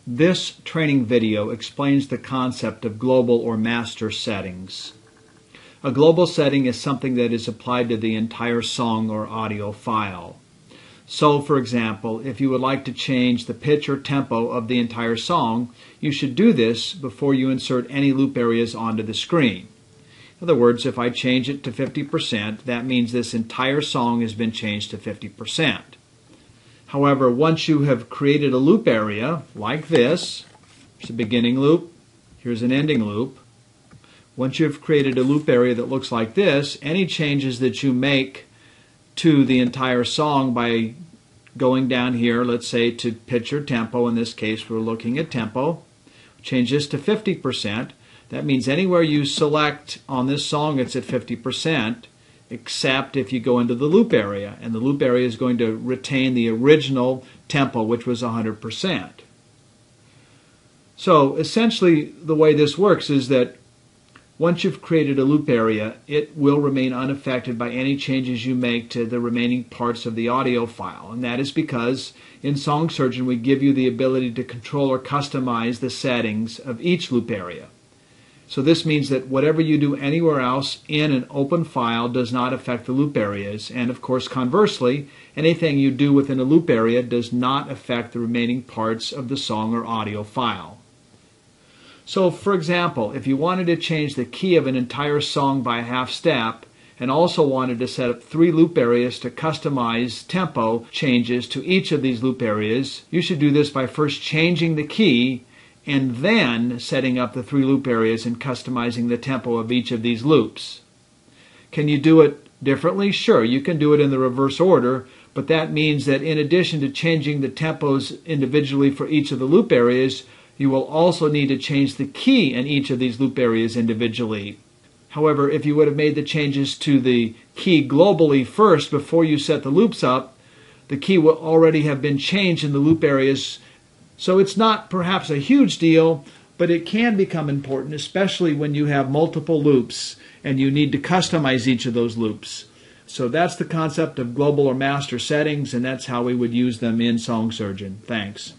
This training video explains the concept of global or master settings. A global setting is something that is applied to the entire song or audio file. So, for example, if you would like to change the pitch or tempo of the entire song, you should do this before you insert any loop areas onto the screen. In other words, if I change it to 50%, that means this entire song has been changed to 50%. However, once you have created a loop area like this, here's a beginning loop, here's an ending loop. Once you've created a loop area that looks like this, any changes that you make to the entire song by going down here, let's say to pitch or tempo, in this case we're looking at tempo, change this to 50%. That means anywhere you select on this song it's at 50%, except if you go into the loop area, and the loop area is going to retain the original tempo, which was 100%. So essentially the way this works is that once you've created a loop area, it will remain unaffected by any changes you make to the remaining parts of the audio file. And that is because in SongSurgeon we give you the ability to control or customize the settings of each loop area. So this means that whatever you do anywhere else in an open file does not affect the loop areas. And of course, conversely, anything you do within a loop area does not affect the remaining parts of the song or audio file. So for example, if you wanted to change the key of an entire song by a half step and also wanted to set up 3 loop areas to customize tempo changes to each of these loop areas, you should do this by first changing the key and then setting up the 3 loop areas and customizing the tempo of each of these loops. Can you do it differently? Sure, you can do it in the reverse order, but that means that in addition to changing the tempos individually for each of the loop areas, you will also need to change the key in each of these loop areas individually. However, if you would have made the changes to the key globally first before you set the loops up, the key will already have been changed in the loop areas. So it's not perhaps a huge deal, but it can become important, especially when you have multiple loops and you need to customize each of those loops. So that's the concept of global or master settings, and that's how we would use them in SongSurgeon. Thanks.